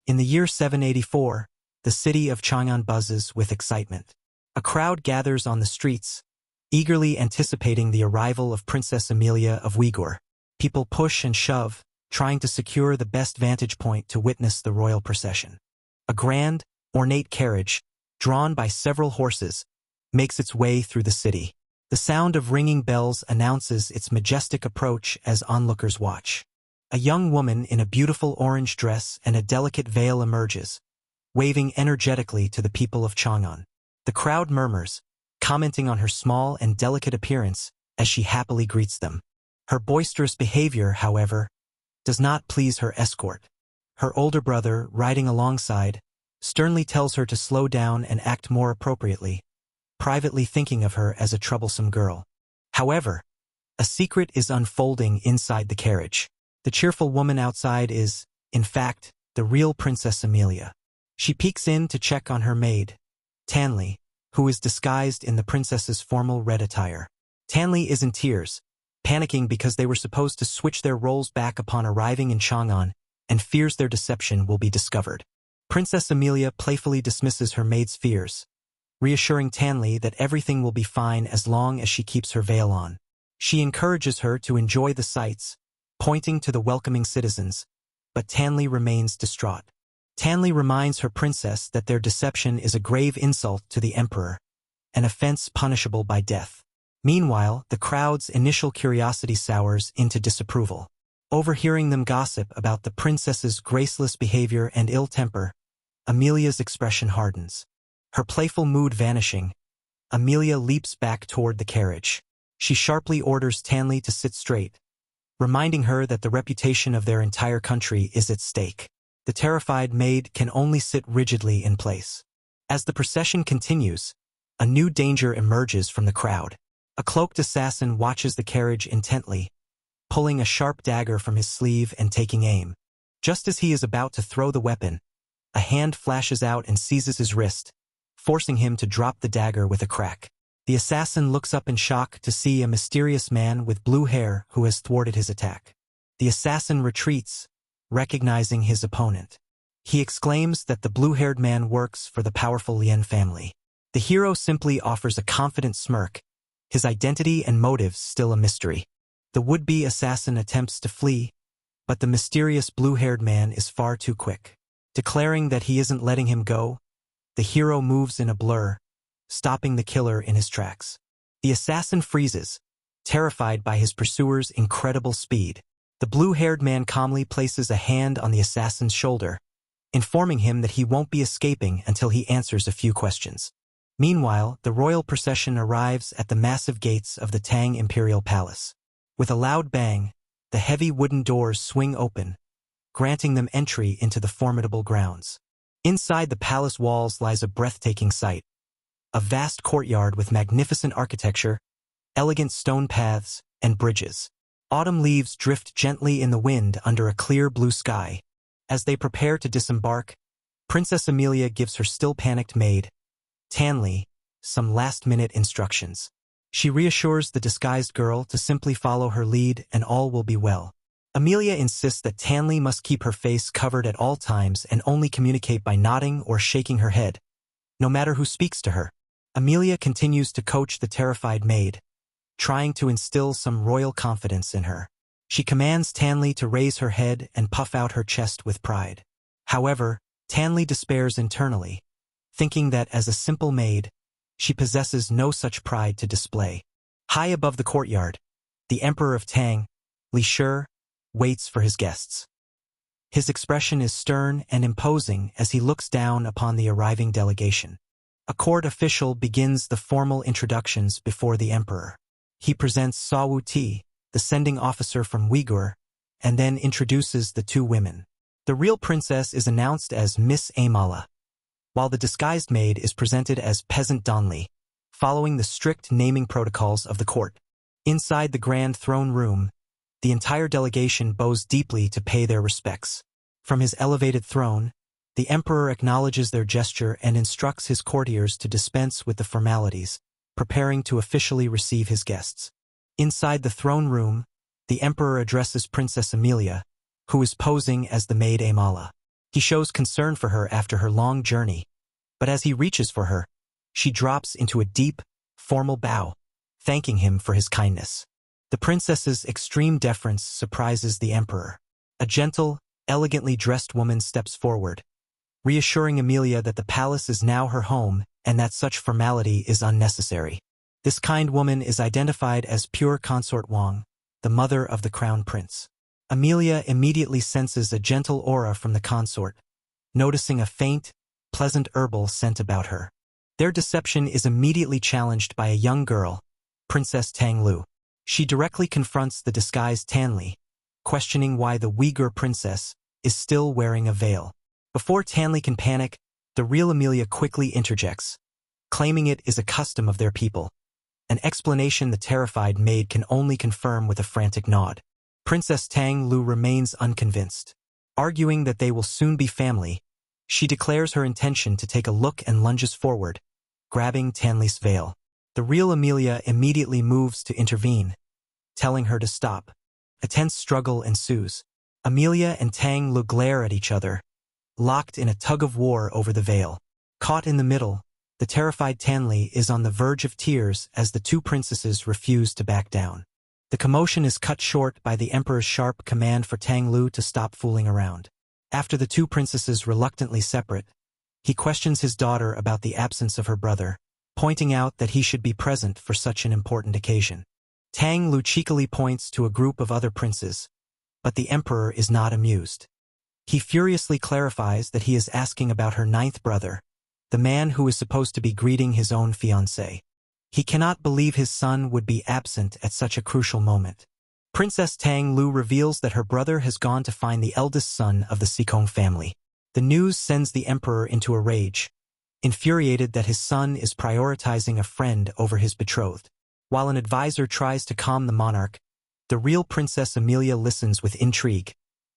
In the year 784, the city of Chang'an buzzes with excitement. A crowd gathers on the streets, eagerly anticipating the arrival of Princess Amelia of Uyghur. People push and shove, trying to secure the best vantage point to witness the royal procession. A grand, ornate carriage, drawn by several horses, makes its way through the city. The sound of ringing bells announces its majestic approach as onlookers watch. A young woman in a beautiful orange dress and a delicate veil emerges, waving energetically to the people of Chang'an. The crowd murmurs, commenting on her small and delicate appearance as she happily greets them. Her boisterous behavior, however, does not please her escort. Her older brother, riding alongside, sternly tells her to slow down and act more appropriately, privately thinking of her as a troublesome girl. However, a secret is unfolding inside the carriage. The cheerful woman outside is, in fact, the real Princess Amelia. She peeks in to check on her maid, Tanley, who is disguised in the princess's formal red attire. Tanley is in tears, panicking because they were supposed to switch their roles back upon arriving in Chang'an and fears their deception will be discovered. Princess Amelia playfully dismisses her maid's fears, reassuring Tanley that everything will be fine as long as she keeps her veil on. She encourages her to enjoy the sights, pointing to the welcoming citizens, but Tanley remains distraught. Tanley reminds her princess that their deception is a grave insult to the emperor, an offense punishable by death. Meanwhile, the crowd's initial curiosity sours into disapproval. Overhearing them gossip about the princess's graceless behavior and ill temper, Amelia's expression hardens. Her playful mood vanishing, Amelia leaps back toward the carriage. She sharply orders Tanley to sit straight, reminding her that the reputation of their entire country is at stake. The terrified maid can only sit rigidly in place. As the procession continues, a new danger emerges from the crowd. A cloaked assassin watches the carriage intently, pulling a sharp dagger from his sleeve and taking aim. Just as he is about to throw the weapon, a hand flashes out and seizes his wrist, forcing him to drop the dagger with a crack. The assassin looks up in shock to see a mysterious man with blue hair who has thwarted his attack. The assassin retreats, recognizing his opponent. He exclaims that the blue-haired man works for the powerful Lien family. The hero simply offers a confident smirk, his identity and motives still a mystery. The would-be assassin attempts to flee, but the mysterious blue-haired man is far too quick. Declaring that he isn't letting him go, the hero moves in a blur, stopping the killer in his tracks. The assassin freezes, terrified by his pursuer's incredible speed. The blue-haired man calmly places a hand on the assassin's shoulder, informing him that he won't be escaping until he answers a few questions. Meanwhile, the royal procession arrives at the massive gates of the Tang Imperial Palace. With a loud bang, the heavy wooden doors swing open, granting them entry into the formidable grounds. Inside the palace walls lies a breathtaking sight. A vast courtyard with magnificent architecture, elegant stone paths, and bridges. Autumn leaves drift gently in the wind under a clear blue sky. As they prepare to disembark, Princess Amelia gives her still panicked maid, Tanley, some last-minute instructions. She reassures the disguised girl to simply follow her lead and all will be well. Amelia insists that Tanley must keep her face covered at all times and only communicate by nodding or shaking her head, no matter who speaks to her. Amelia continues to coach the terrified maid, trying to instill some royal confidence in her. She commands Tanley to raise her head and puff out her chest with pride. However, Tanley despairs internally, thinking that as a simple maid, she possesses no such pride to display. High above the courtyard, the Emperor of Tang, Li Shi, waits for his guests. His expression is stern and imposing as he looks down upon the arriving delegation. A court official begins the formal introductions before the emperor. He presents Sa Wuti, the sending officer from Uyghur, and then introduces the two women. The real princess is announced as Miss Amala, while the disguised maid is presented as Peasant Donley, following the strict naming protocols of the court. Inside the grand throne room, the entire delegation bows deeply to pay their respects. From his elevated throne, the emperor acknowledges their gesture and instructs his courtiers to dispense with the formalities, preparing to officially receive his guests. Inside the throne room, the emperor addresses Princess Amelia, who is posing as the maid Amala. He shows concern for her after her long journey, but as he reaches for her, she drops into a deep, formal bow, thanking him for his kindness. The princess's extreme deference surprises the emperor. A gentle, elegantly dressed woman steps forward, reassuring Amelia that the palace is now her home and that such formality is unnecessary. This kind woman is identified as pure consort Wang, the mother of the crown prince. Amelia immediately senses a gentle aura from the consort, noticing a faint, pleasant herbal scent about her. Their deception is immediately challenged by a young girl, Princess Tang Lu. She directly confronts the disguised Tanli, questioning why the Uyghur princess is still wearing a veil. Before Tanli can panic, the real Amelia quickly interjects, claiming it is a custom of their people, an explanation the terrified maid can only confirm with a frantic nod. Princess Tang Lu remains unconvinced. Arguing that they will soon be family, she declares her intention to take a look and lunges forward, grabbing Tanli's veil. The real Amelia immediately moves to intervene, telling her to stop. A tense struggle ensues. Amelia and Tang Lu glare at each other, locked in a tug-of-war over the veil. Caught in the middle, the terrified Tanli is on the verge of tears as the two princesses refuse to back down. The commotion is cut short by the emperor's sharp command for Tang Lu to stop fooling around. After the two princesses reluctantly separate, he questions his daughter about the absence of her brother, pointing out that he should be present for such an important occasion. Tang Lu cheekily points to a group of other princes, but the emperor is not amused. He furiously clarifies that he is asking about her ninth brother, the man who is supposed to be greeting his own fiancée. He cannot believe his son would be absent at such a crucial moment. Princess Tang Lu reveals that her brother has gone to find the eldest son of the Sikong family. The news sends the emperor into a rage, infuriated that his son is prioritizing a friend over his betrothed. While an advisor tries to calm the monarch, the real Princess Amelia listens with intrigue,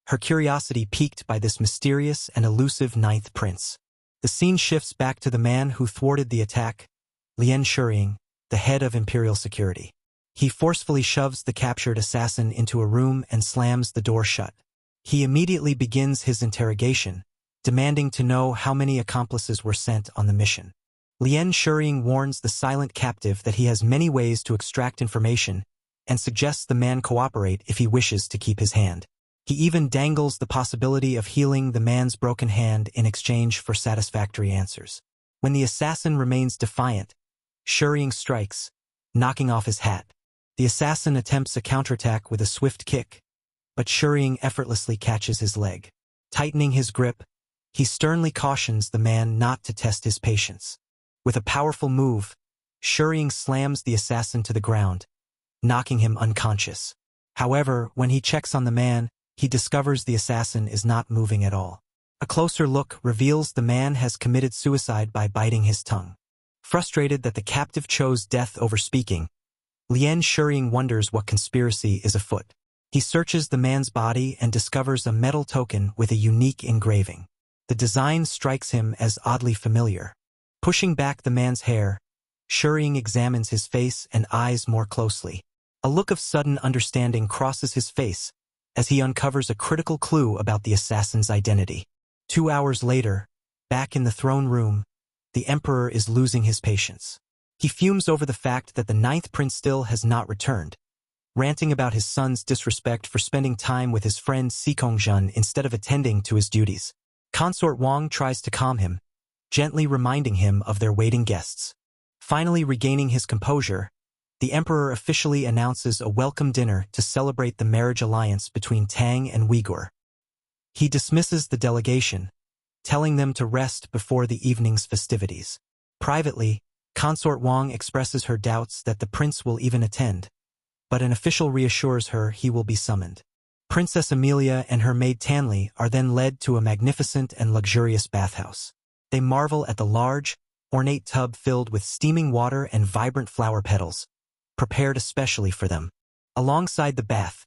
her curiosity piqued by this mysterious and elusive ninth prince. The scene shifts back to the man who thwarted the attack, Lien Shuying, the head of imperial security. He forcefully shoves the captured assassin into a room and slams the door shut. He immediately begins his interrogation, demanding to know how many accomplices were sent on the mission. Lien Shuying warns the silent captive that he has many ways to extract information and suggests the man cooperate if he wishes to keep his hand. He even dangles the possibility of healing the man's broken hand in exchange for satisfactory answers. When the assassin remains defiant, Shuying strikes, knocking off his hat. The assassin attempts a counterattack with a swift kick, but Shuying effortlessly catches his leg. Tightening his grip, he sternly cautions the man not to test his patience. With a powerful move, Shuying slams the assassin to the ground, knocking him unconscious. However, when he checks on the man, he discovers the assassin is not moving at all. A closer look reveals the man has committed suicide by biting his tongue. Frustrated that the captive chose death over speaking, Lien Shuying wonders what conspiracy is afoot. He searches the man's body and discovers a metal token with a unique engraving. The design strikes him as oddly familiar. Pushing back the man's hair, Shuying examines his face and eyes more closely. A look of sudden understanding crosses his face as he uncovers a critical clue about the assassin's identity. 2 hours later, back in the throne room, the emperor is losing his patience. He fumes over the fact that the ninth prince still has not returned, ranting about his son's disrespect for spending time with his friend Sikongzhen instead of attending to his duties. Consort Wang tries to calm him, gently reminding him of their waiting guests. Finally regaining his composure, the emperor officially announces a welcome dinner to celebrate the marriage alliance between Tang and Uyghur. He dismisses the delegation, telling them to rest before the evening's festivities. Privately, Consort Wang expresses her doubts that the prince will even attend, but an official reassures her he will be summoned. Princess Amelia and her maid Tanli are then led to a magnificent and luxurious bathhouse. They marvel at the large, ornate tub filled with steaming water and vibrant flower petals, prepared especially for them. Alongside the bath,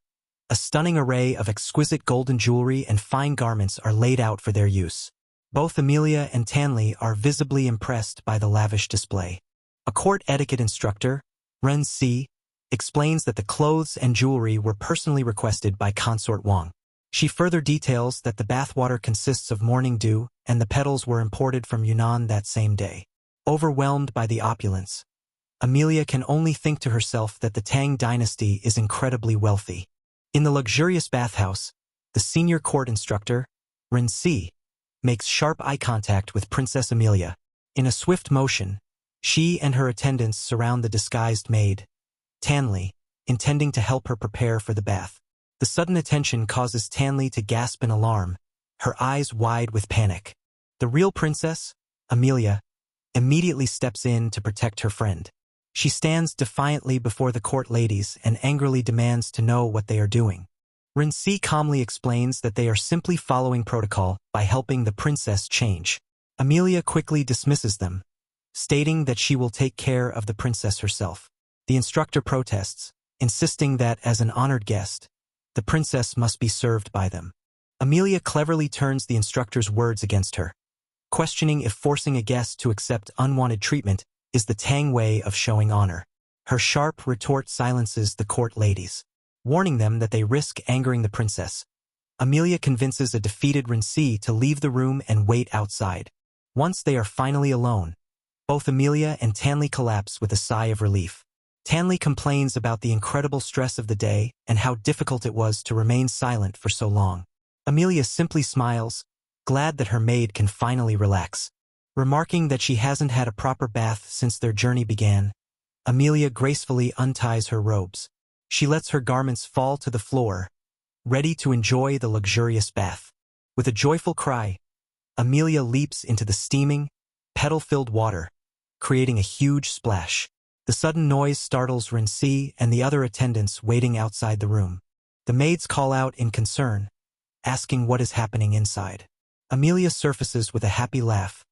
a stunning array of exquisite golden jewelry and fine garments are laid out for their use. Both Amelia and Tanli are visibly impressed by the lavish display. A court etiquette instructor, Ren Si, explains that the clothes and jewelry were personally requested by Consort Wang. She further details that the bathwater consists of morning dew, and the petals were imported from Yunnan that same day. Overwhelmed by the opulence, Amelia can only think to herself that the Tang dynasty is incredibly wealthy. In the luxurious bathhouse, the senior court instructor, Ren Si, makes sharp eye contact with Princess Amelia. In a swift motion, she and her attendants surround the disguised maid, Tanli, intending to help her prepare for the bath. The sudden attention causes Tanli to gasp in alarm, her eyes wide with panic. The real princess, Amelia, immediately steps in to protect her friend. She stands defiantly before the court ladies and angrily demands to know what they are doing. Ren Si calmly explains that they are simply following protocol by helping the princess change. Amelia quickly dismisses them, stating that she will take care of the princess herself. The instructor protests, insisting that as an honored guest, the princess must be served by them. Amelia cleverly turns the instructor's words against her, questioning if forcing a guest to accept unwanted treatment is the Tang way of showing honor. Her sharp retort silences the court ladies, warning them that they risk angering the princess. Amelia convinces a defeated Ren Si to leave the room and wait outside. Once they are finally alone, both Amelia and Tanli collapse with a sigh of relief. Tanli complains about the incredible stress of the day and how difficult it was to remain silent for so long. Amelia simply smiles, glad that her maid can finally relax. Remarking that she hasn't had a proper bath since their journey began, Amelia gracefully unties her robes. She lets her garments fall to the floor, ready to enjoy the luxurious bath. With a joyful cry, Amelia leaps into the steaming, petal-filled water, creating a huge splash. The sudden noise startles Ren Si and the other attendants waiting outside the room. The maids call out in concern, asking what is happening inside. Amelia surfaces with a happy laugh,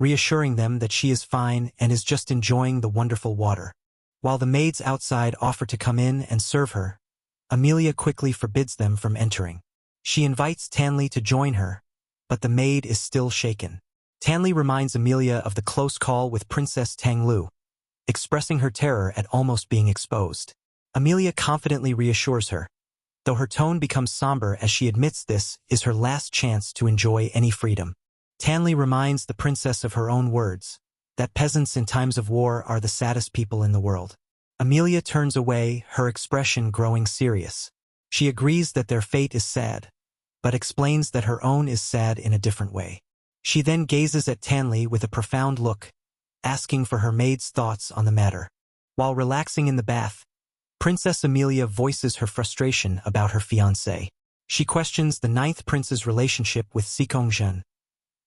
reassuring them that she is fine and is just enjoying the wonderful water. While the maids outside offer to come in and serve her, Amelia quickly forbids them from entering. She invites Tanli to join her, but the maid is still shaken. Tanli reminds Amelia of the close call with Princess Tang Lu, expressing her terror at almost being exposed. Amelia confidently reassures her, though her tone becomes somber as she admits this is her last chance to enjoy any freedom. Tanli reminds the princess of her own words, that peasants in times of war are the saddest people in the world. Amelia turns away, her expression growing serious. She agrees that their fate is sad, but explains that her own is sad in a different way. She then gazes at Tanli with a profound look, asking for her maid's thoughts on the matter. While relaxing in the bath, Princess Amelia voices her frustration about her fiancé. She questions the ninth prince's relationship with Sikongzhen,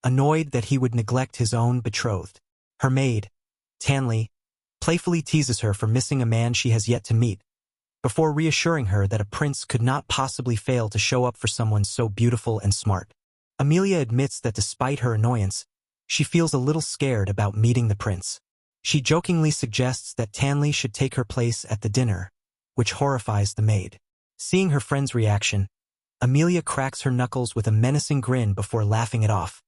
annoyed that he would neglect his own betrothed. Her maid, Tanli, playfully teases her for missing a man she has yet to meet, before reassuring her that a prince could not possibly fail to show up for someone so beautiful and smart. Amelia admits that despite her annoyance, she feels a little scared about meeting the prince. She jokingly suggests that Tanli should take her place at the dinner, which horrifies the maid. Seeing her friend's reaction, Amelia cracks her knuckles with a menacing grin before laughing it off,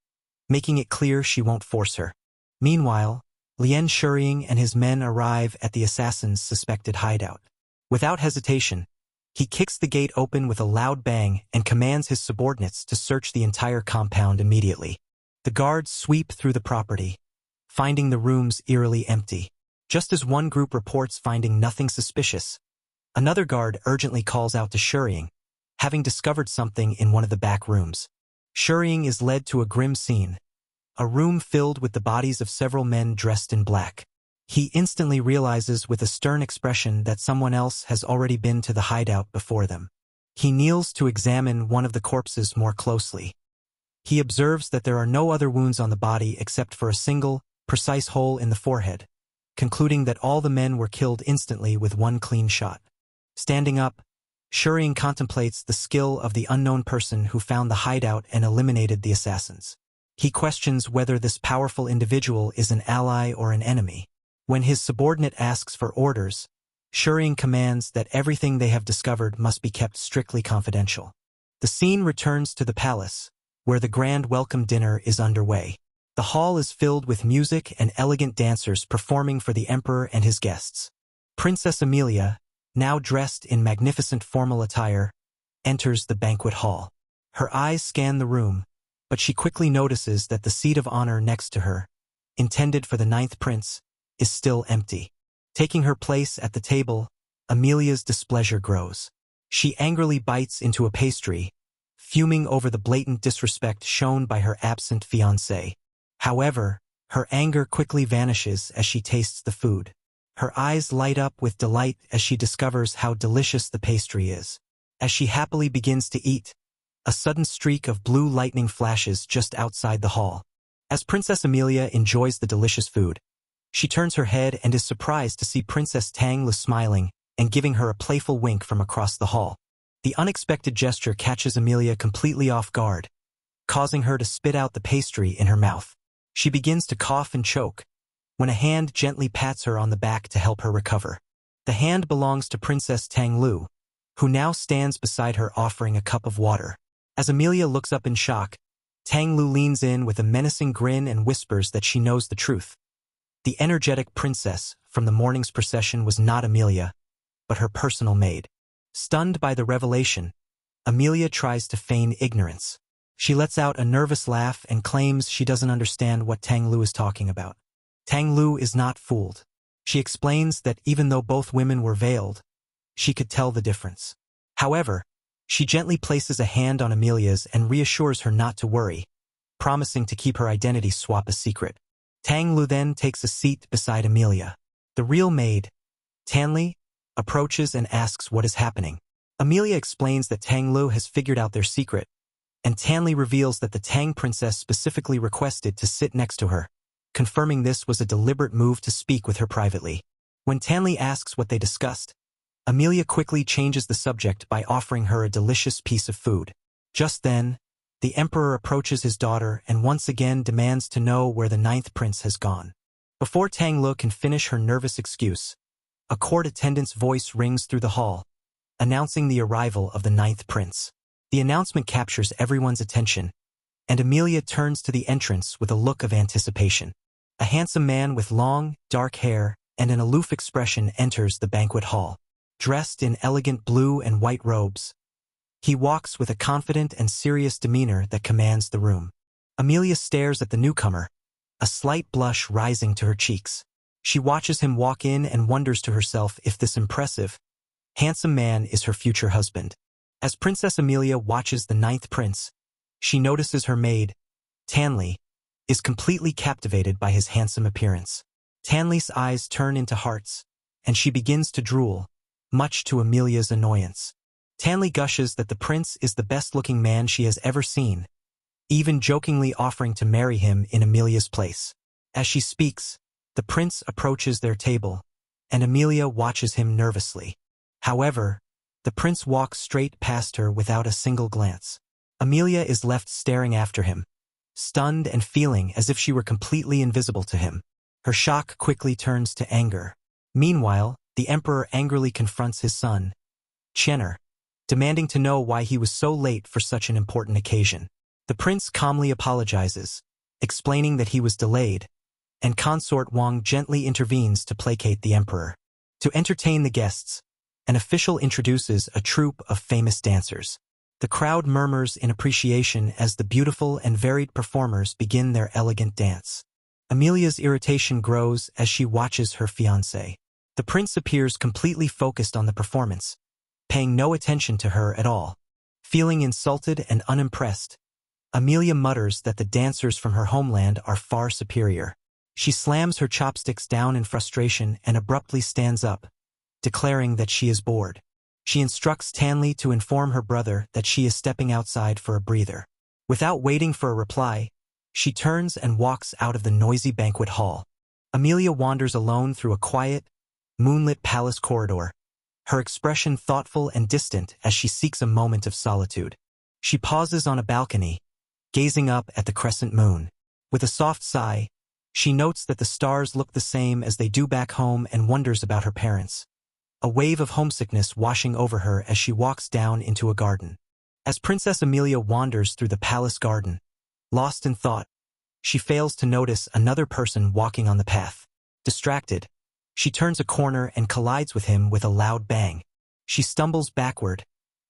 making it clear she won't force her. Meanwhile, Lien Shuying and his men arrive at the assassin's suspected hideout. Without hesitation, he kicks the gate open with a loud bang and commands his subordinates to search the entire compound immediately. The guards sweep through the property, finding the rooms eerily empty. Just as one group reports finding nothing suspicious, another guard urgently calls out to Shuying, having discovered something in one of the back rooms. Shuying is led to a grim scene, a room filled with the bodies of several men dressed in black. He instantly realizes with a stern expression that someone else has already been to the hideout before them. He kneels to examine one of the corpses more closely. He observes that there are no other wounds on the body except for a single, precise hole in the forehead, concluding that all the men were killed instantly with one clean shot. Standing up, Shuying contemplates the skill of the unknown person who found the hideout and eliminated the assassins. He questions whether this powerful individual is an ally or an enemy. When his subordinate asks for orders, Shuying commands that everything they have discovered must be kept strictly confidential. The scene returns to the palace, where the grand welcome dinner is underway. The hall is filled with music and elegant dancers performing for the emperor and his guests. Princess Amelia, now dressed in magnificent formal attire, enters the banquet hall. Her eyes scan the room, but she quickly notices that the seat of honor next to her, intended for the ninth prince, is still empty. Taking her place at the table, Amelia's displeasure grows. She angrily bites into a pastry, fuming over the blatant disrespect shown by her absent fiancé. However, her anger quickly vanishes as she tastes the food. Her eyes light up with delight as she discovers how delicious the pastry is. As she happily begins to eat, a sudden streak of blue lightning flashes just outside the hall. As Princess Amelia enjoys the delicious food, she turns her head and is surprised to see Princess Tang Lu smiling and giving her a playful wink from across the hall. The unexpected gesture catches Amelia completely off guard, causing her to spit out the pastry in her mouth. She begins to cough and choke, when a hand gently pats her on the back to help her recover. The hand belongs to Princess Tang Lu, who now stands beside her offering a cup of water. As Amelia looks up in shock, Tang Lu leans in with a menacing grin and whispers that she knows the truth. The energetic princess from the morning's procession was not Amelia, but her personal maid. Stunned by the revelation, Amelia tries to feign ignorance. She lets out a nervous laugh and claims she doesn't understand what Tang Lu is talking about. Tang Lu is not fooled. She explains that even though both women were veiled, she could tell the difference. However, she gently places a hand on Amelia's and reassures her not to worry, promising to keep her identity swap a secret. Tang Lu then takes a seat beside Amelia. The real maid, Tanli, approaches and asks what is happening. Amelia explains that Tang Lu has figured out their secret, and Tanli reveals that the Tang princess specifically requested to sit next to her, confirming this was a deliberate move to speak with her privately. When Tanli asks what they discussed, Amelia quickly changes the subject by offering her a delicious piece of food. Just then, the emperor approaches his daughter and once again demands to know where the ninth prince has gone. Before Tang Lu can finish her nervous excuse, a court attendant's voice rings through the hall, announcing the arrival of the ninth prince. The announcement captures everyone's attention, and Amelia turns to the entrance with a look of anticipation. A handsome man with long, dark hair and an aloof expression enters the banquet hall. Dressed in elegant blue and white robes, he walks with a confident and serious demeanor that commands the room. Amelia stares at the newcomer, a slight blush rising to her cheeks. She watches him walk in and wonders to herself if this impressive, handsome man is her future husband. As Princess Amelia watches the ninth prince, she notices her maid, Tanli, is completely captivated by his handsome appearance. Tanli's eyes turn into hearts, and she begins to drool, much to Amelia's annoyance. Tanli gushes that the prince is the best-looking man she has ever seen, even jokingly offering to marry him in Amelia's place. As she speaks, the prince approaches their table, and Amelia watches him nervously. However, the prince walks straight past her without a single glance. Amelia is left staring after him, stunned and feeling as if she were completely invisible to him. Her shock quickly turns to anger. Meanwhile, the emperor angrily confronts his son, Chenner, demanding to know why he was so late for such an important occasion. The prince calmly apologizes, explaining that he was delayed, and consort Wang gently intervenes to placate the emperor. To entertain the guests, an official introduces a troupe of famous dancers. The crowd murmurs in appreciation as the beautiful and varied performers begin their elegant dance. Amelia's irritation grows as she watches her fiancé. The prince appears completely focused on the performance, paying no attention to her at all. Feeling insulted and unimpressed, Amelia mutters that the dancers from her homeland are far superior. She slams her chopsticks down in frustration and abruptly stands up, declaring that she is bored. She instructs Tanli to inform her brother that she is stepping outside for a breather. Without waiting for a reply, she turns and walks out of the noisy banquet hall. Amelia wanders alone through a quiet, moonlit palace corridor, her expression thoughtful and distant as she seeks a moment of solitude. She pauses on a balcony, gazing up at the crescent moon. With a soft sigh, she notes that the stars look the same as they do back home and wonders about her parents. A wave of homesickness washing over her as she walks down into a garden. As Princess Amelia wanders through the palace garden, lost in thought, she fails to notice another person walking on the path. Distracted, she turns a corner and collides with him with a loud bang. She stumbles backward,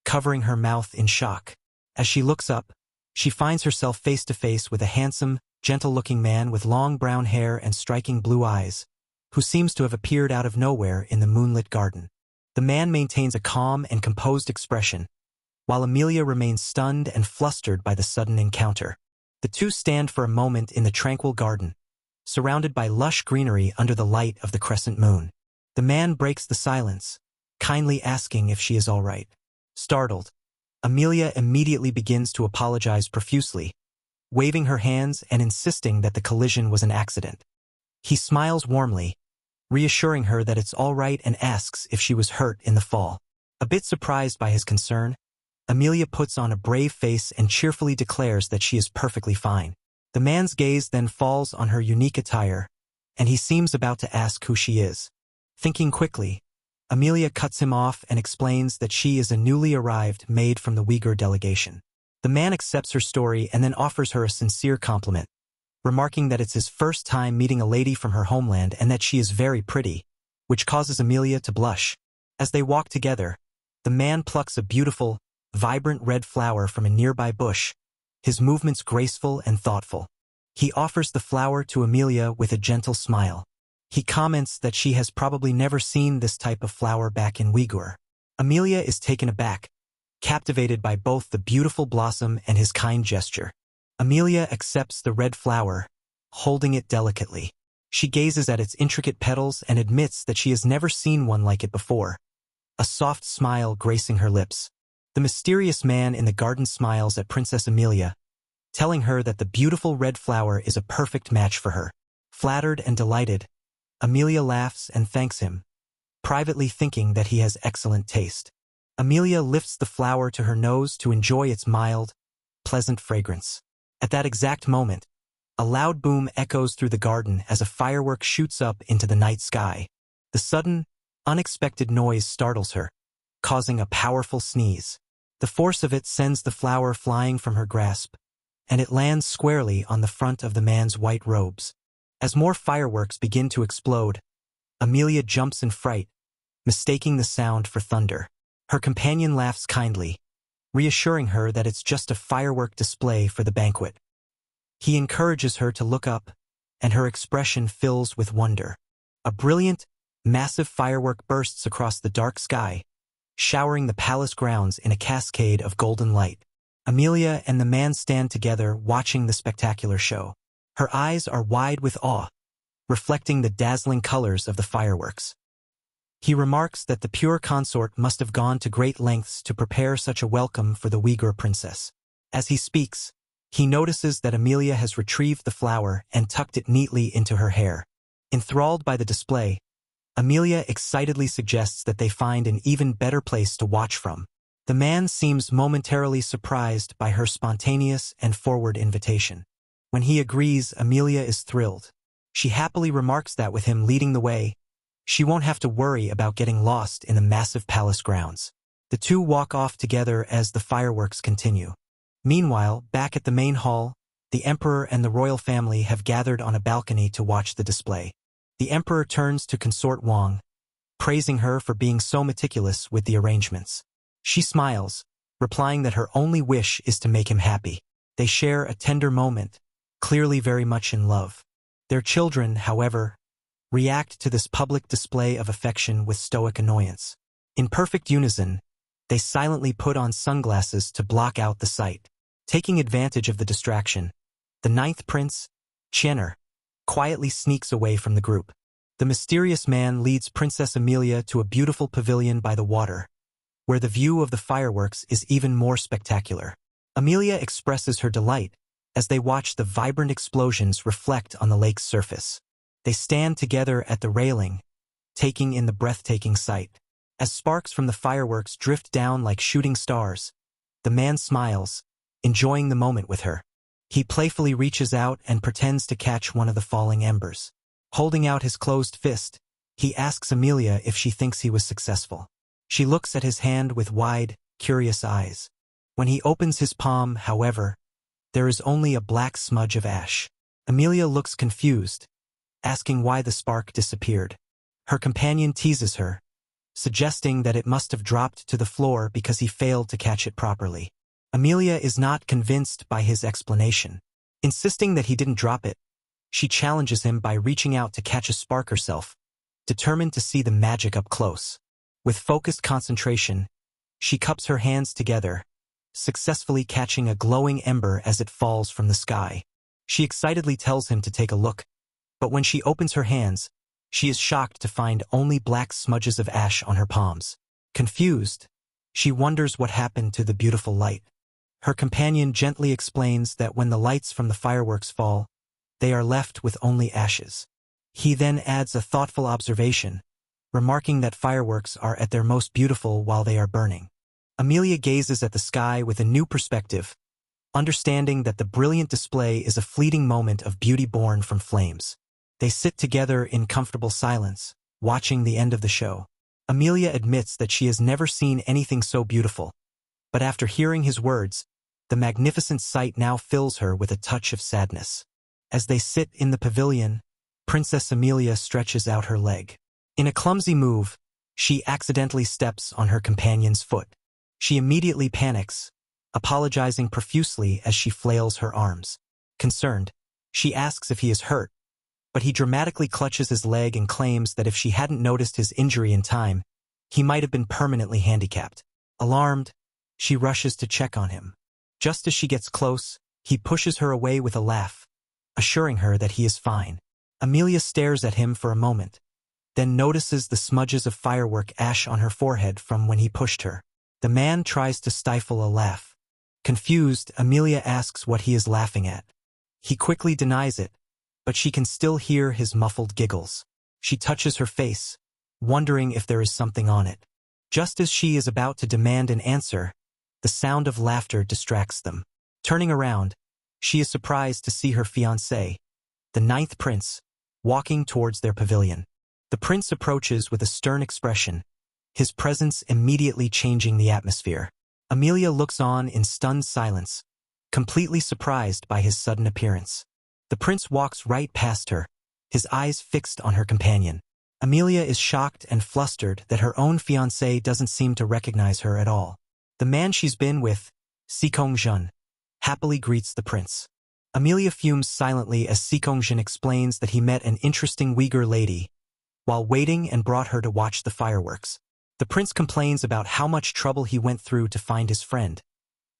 covering her mouth in shock. As she looks up, she finds herself face to face with a handsome, gentle-looking man with long brown hair and striking blue eyes, who seems to have appeared out of nowhere in the moonlit garden. The man maintains a calm and composed expression, while Amelia remains stunned and flustered by the sudden encounter. The two stand for a moment in the tranquil garden, surrounded by lush greenery under the light of the crescent moon. The man breaks the silence, kindly asking if she is all right. Startled, Amelia immediately begins to apologize profusely, waving her hands and insisting that the collision was an accident. He smiles warmly, reassuring her that it's all right and asks if she was hurt in the fall. A bit surprised by his concern, Amelia puts on a brave face and cheerfully declares that she is perfectly fine. The man's gaze then falls on her unique attire, and he seems about to ask who she is. Thinking quickly, Amelia cuts him off and explains that she is a newly arrived maid from the Uyghur delegation. The man accepts her story and then offers her a sincere compliment, remarking that it's his first time meeting a lady from her homeland and that she is very pretty, which causes Amelia to blush. As they walk together, the man plucks a beautiful, vibrant red flower from a nearby bush, his movements graceful and thoughtful. He offers the flower to Amelia with a gentle smile. He comments that she has probably never seen this type of flower back in Uyghur. Amelia is taken aback, captivated by both the beautiful blossom and his kind gesture. Amelia accepts the red flower, holding it delicately. She gazes at its intricate petals and admits that she has never seen one like it before, a soft smile gracing her lips. The mysterious man in the garden smiles at Princess Amelia, telling her that the beautiful red flower is a perfect match for her. Flattered and delighted, Amelia laughs and thanks him, privately thinking that he has excellent taste. Amelia lifts the flower to her nose to enjoy its mild, pleasant fragrance. At that exact moment, a loud boom echoes through the garden as a firework shoots up into the night sky. The sudden, unexpected noise startles her, causing a powerful sneeze. The force of it sends the flower flying from her grasp, and it lands squarely on the front of the man's white robes. As more fireworks begin to explode, Amelia jumps in fright, mistaking the sound for thunder. Her companion laughs kindly, reassuring her that it's just a firework display for the banquet. He encourages her to look up, and her expression fills with wonder. A brilliant, massive firework bursts across the dark sky, showering the palace grounds in a cascade of golden light. Amelia and the man stand together watching the spectacular show. Her eyes are wide with awe, reflecting the dazzling colors of the fireworks. He remarks that the pure consort must have gone to great lengths to prepare such a welcome for the Uyghur princess. As he speaks, he notices that Amelia has retrieved the flower and tucked it neatly into her hair. Enthralled by the display, Amelia excitedly suggests that they find an even better place to watch from. The man seems momentarily surprised by her spontaneous and forward invitation. When he agrees, Amelia is thrilled. She happily remarks that with him leading the way, she won't have to worry about getting lost in the massive palace grounds. The two walk off together as the fireworks continue. Meanwhile, back at the main hall, the emperor and the royal family have gathered on a balcony to watch the display. The emperor turns to consort Wang, praising her for being so meticulous with the arrangements. She smiles, replying that her only wish is to make him happy. They share a tender moment, clearly very much in love. Their children, however, react to this public display of affection with stoic annoyance. In perfect unison, they silently put on sunglasses to block out the sight. Taking advantage of the distraction, the ninth prince, Qianer, quietly sneaks away from the group. The mysterious man leads Princess Amelia to a beautiful pavilion by the water, where the view of the fireworks is even more spectacular. Amelia expresses her delight as they watch the vibrant explosions reflect on the lake's surface. They stand together at the railing, taking in the breathtaking sight. As sparks from the fireworks drift down like shooting stars, the man smiles, enjoying the moment with her. He playfully reaches out and pretends to catch one of the falling embers. Holding out his closed fist, he asks Amelia if she thinks he was successful. She looks at his hand with wide, curious eyes. When he opens his palm, however, there is only a black smudge of ash. Amelia looks confused, asking why the spark disappeared. Her companion teases her, suggesting that it must have dropped to the floor because he failed to catch it properly. Amelia is not convinced by his explanation. Insisting that he didn't drop it, she challenges him by reaching out to catch a spark herself, determined to see the magic up close. With focused concentration, she cups her hands together, successfully catching a glowing ember as it falls from the sky. She excitedly tells him to take a look, but when she opens her hands, she is shocked to find only black smudges of ash on her palms. Confused, she wonders what happened to the beautiful light. Her companion gently explains that when the lights from the fireworks fall, they are left with only ashes. He then adds a thoughtful observation, remarking that fireworks are at their most beautiful while they are burning. Amelia gazes at the sky with a new perspective, understanding that the brilliant display is a fleeting moment of beauty born from flames. They sit together in comfortable silence, watching the end of the show. Amelia admits that she has never seen anything so beautiful, but after hearing his words, the magnificent sight now fills her with a touch of sadness. As they sit in the pavilion, Princess Amelia stretches out her leg. In a clumsy move, she accidentally steps on her companion's foot. She immediately panics, apologizing profusely as she flails her arms. Concerned, she asks if he is hurt, but he dramatically clutches his leg and claims that if she hadn't noticed his injury in time, he might have been permanently handicapped. Alarmed, she rushes to check on him. Just as she gets close, he pushes her away with a laugh, assuring her that he is fine. Amelia stares at him for a moment, then notices the smudges of firework ash on her forehead from when he pushed her. The man tries to stifle a laugh. Confused, Amelia asks what he is laughing at. He quickly denies it, but she can still hear his muffled giggles. She touches her face, wondering if there is something on it. Just as she is about to demand an answer, the sound of laughter distracts them. Turning around, she is surprised to see her fiancé, the ninth prince, walking towards their pavilion. The prince approaches with a stern expression, his presence immediately changing the atmosphere. Amelia looks on in stunned silence, completely surprised by his sudden appearance. The prince walks right past her, his eyes fixed on her companion. Amelia is shocked and flustered that her own fiancé doesn't seem to recognize her at all. The man she's been with, Sikong-jun, happily greets the prince. Amelia fumes silently as Sikong-jun explains that he met an interesting Uyghur lady while waiting and brought her to watch the fireworks. The prince complains about how much trouble he went through to find his friend,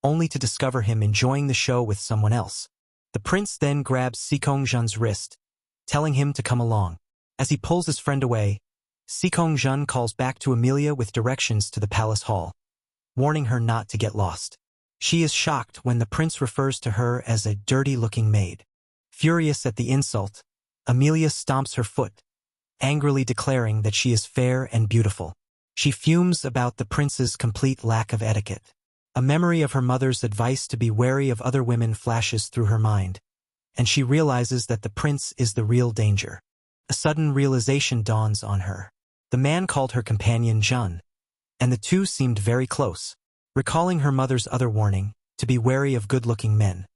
only to discover him enjoying the show with someone else. The prince then grabs Sikong-jun's wrist, telling him to come along. As he pulls his friend away, Sikong-jun calls back to Amelia with directions to the palace hall, warning her not to get lost. She is shocked when the prince refers to her as a dirty-looking maid. Furious at the insult, Amelia stomps her foot, angrily declaring that she is fair and beautiful. She fumes about the prince's complete lack of etiquette. A memory of her mother's advice to be wary of other women flashes through her mind, and she realizes that the prince is the real danger. A sudden realization dawns on her. The man called her companion Jun, and the two seemed very close. Recalling her mother's other warning, to be wary of good-looking men,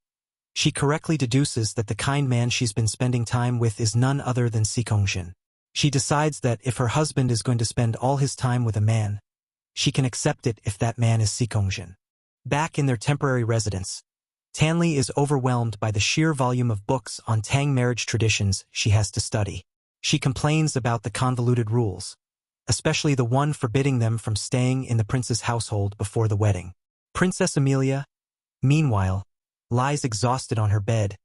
she correctly deduces that the kind man she's been spending time with is none other than Sikong-jun. She decides that if her husband is going to spend all his time with a man, she can accept it if that man is Sikong-jun. Back in their temporary residence, Tanli is overwhelmed by the sheer volume of books on Tang marriage traditions she has to study. She complains about the convoluted rules, especially the one forbidding them from staying in the prince's household before the wedding. Princess Amelia, meanwhile, lies exhausted on her bed,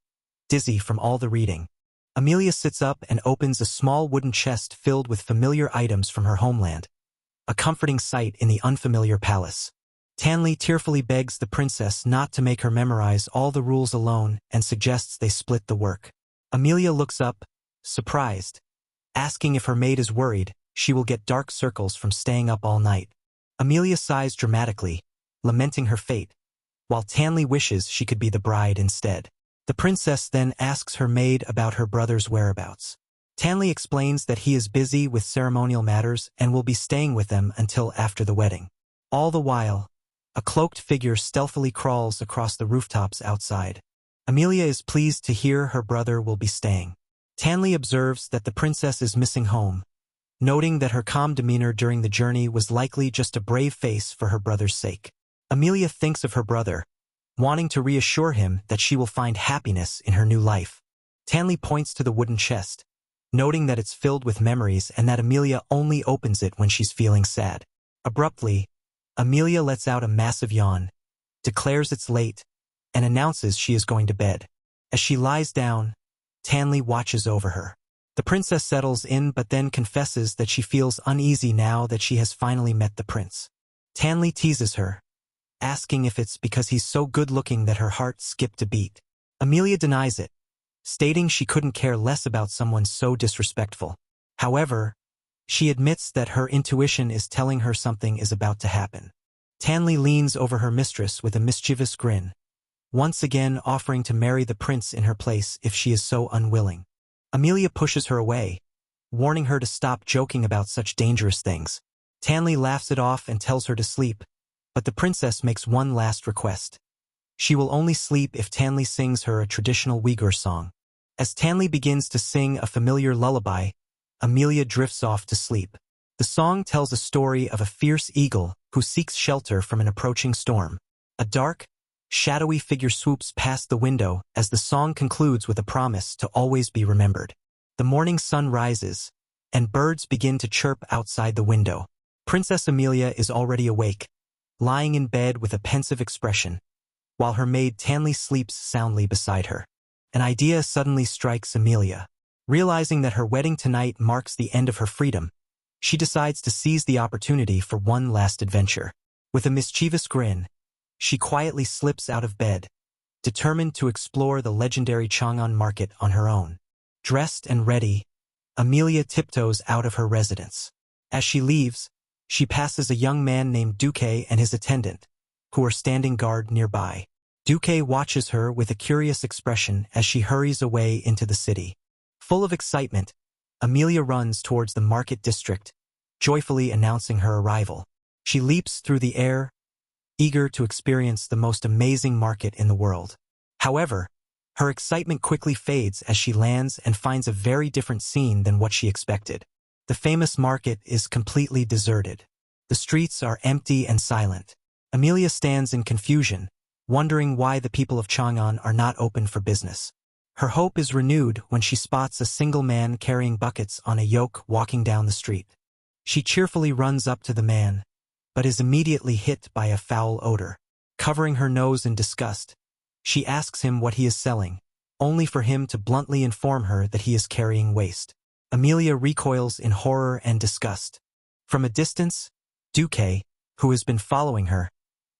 dizzy from all the reading. Amelia sits up and opens a small wooden chest filled with familiar items from her homeland, a comforting sight in the unfamiliar palace. Tanli tearfully begs the princess not to make her memorize all the rules alone and suggests they split the work. Amelia looks up, surprised, asking if her maid is worried she will get dark circles from staying up all night. Amelia sighs dramatically, lamenting her fate, while Tanli wishes she could be the bride instead. The princess then asks her maid about her brother's whereabouts. Tanli explains that he is busy with ceremonial matters and will be staying with them until after the wedding. All the while, a cloaked figure stealthily crawls across the rooftops outside. Amelia is pleased to hear her brother will be staying. Tanli observes that the princess is missing home, noting that her calm demeanor during the journey was likely just a brave face for her brother's sake. Amelia thinks of her brother, wanting to reassure him that she will find happiness in her new life. Tanley points to the wooden chest, noting that it's filled with memories and that Amelia only opens it when she's feeling sad. Abruptly, Amelia lets out a massive yawn, declares it's late, and announces she is going to bed. As she lies down, Tanley watches over her. The princess settles in but then confesses that she feels uneasy now that she has finally met the prince. Tanley teases her, asking if it's because he's so good-looking that her heart skipped a beat. Amelia denies it, stating she couldn't care less about someone so disrespectful. However, she admits that her intuition is telling her something is about to happen. Tanley leans over her mistress with a mischievous grin, once again offering to marry the prince in her place if she is so unwilling. Amelia pushes her away, warning her to stop joking about such dangerous things. Tanley laughs it off and tells her to sleep, but the princess makes one last request. She will only sleep if Tanley sings her a traditional Uyghur song. As Tanley begins to sing a familiar lullaby, Amelia drifts off to sleep. The song tells a story of a fierce eagle who seeks shelter from an approaching storm. A dark, shadowy figure swoops past the window as the song concludes with a promise to always be remembered. The morning sun rises, and birds begin to chirp outside the window. Princess Amelia is already awake, lying in bed with a pensive expression, while her maid Tanley sleeps soundly beside her. An idea suddenly strikes Amelia. Realizing that her wedding tonight marks the end of her freedom, she decides to seize the opportunity for one last adventure. With a mischievous grin, she quietly slips out of bed, determined to explore the legendary Chang'an market on her own. Dressed and ready, Amelia tiptoes out of her residence. As she leaves, she passes a young man named Duque and his attendant, who are standing guard nearby. Duque watches her with a curious expression as she hurries away into the city. Full of excitement, Amelia runs towards the market district, joyfully announcing her arrival. She leaps through the air, eager to experience the most amazing market in the world. However, her excitement quickly fades as she lands and finds a very different scene than what she expected. The famous market is completely deserted. The streets are empty and silent. Amelia stands in confusion, wondering why the people of Chang'an are not open for business. Her hope is renewed when she spots a single man carrying buckets on a yoke walking down the street. She cheerfully runs up to the man, but is immediately hit by a foul odor. Covering her nose in disgust, she asks him what he is selling, only for him to bluntly inform her that he is carrying waste. Amelia recoils in horror and disgust. From a distance, Duque, who has been following her,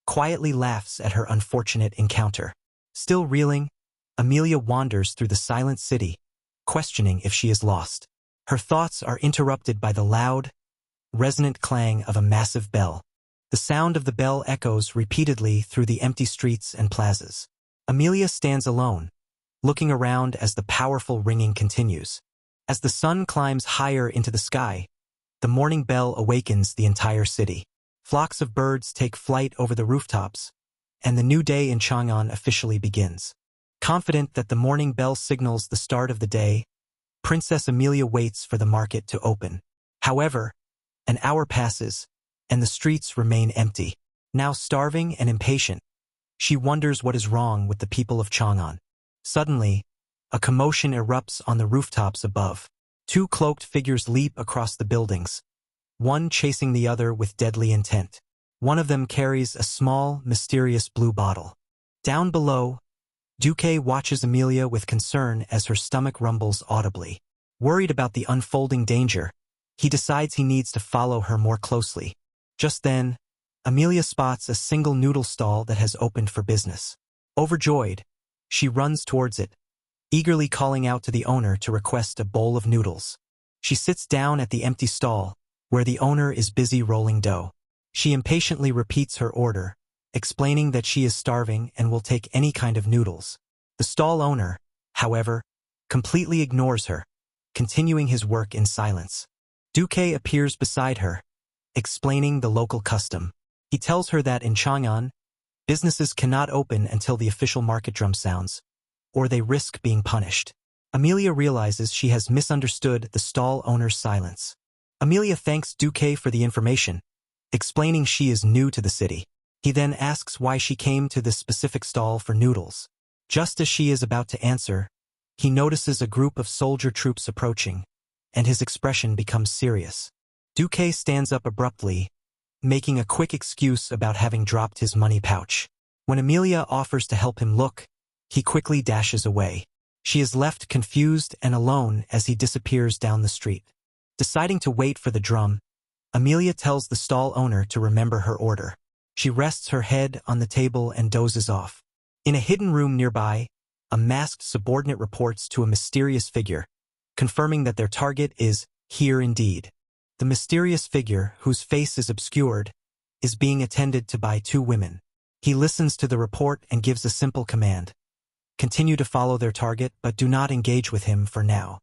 quietly laughs at her unfortunate encounter. Still reeling, Amelia wanders through the silent city, questioning if she is lost. Her thoughts are interrupted by the loud, resonant clang of a massive bell. The sound of the bell echoes repeatedly through the empty streets and plazas. Amelia stands alone, looking around as the powerful ringing continues. As the sun climbs higher into the sky, the morning bell awakens the entire city. Flocks of birds take flight over the rooftops, and the new day in Chang'an officially begins. Confident that the morning bell signals the start of the day, Princess Amelia waits for the market to open. However, an hour passes, and the streets remain empty. Now starving and impatient, she wonders what is wrong with the people of Chang'an. Suddenly, a commotion erupts on the rooftops above. Two cloaked figures leap across the buildings, one chasing the other with deadly intent. One of them carries a small, mysterious blue bottle. Down below, Duque watches Amelia with concern as her stomach rumbles audibly. Worried about the unfolding danger, he decides he needs to follow her more closely. Just then, Amelia spots a single noodle stall that has opened for business. Overjoyed, she runs towards it, eagerly calling out to the owner to request a bowl of noodles. She sits down at the empty stall, where the owner is busy rolling dough. She impatiently repeats her order, explaining that she is starving and will take any kind of noodles. The stall owner, however, completely ignores her, continuing his work in silence. Duque appears beside her, explaining the local custom. He tells her that in Chang'an, businesses cannot open until the official market drum sounds, or they risk being punished. Amelia realizes she has misunderstood the stall owner's silence. Amelia thanks Duque for the information, explaining she is new to the city. He then asks why she came to this specific stall for noodles. Just as she is about to answer, he notices a group of soldier troops approaching, and his expression becomes serious. Duque stands up abruptly, making a quick excuse about having dropped his money pouch. When Amelia offers to help him look, he quickly dashes away. She is left confused and alone as he disappears down the street. Deciding to wait for the drum, Amelia tells the stall owner to remember her order. She rests her head on the table and dozes off. In a hidden room nearby, a masked subordinate reports to a mysterious figure, confirming that their target is here indeed. The mysterious figure, whose face is obscured, is being attended to by two women. He listens to the report and gives a simple command. Continue to follow their target, but do not engage with him for now.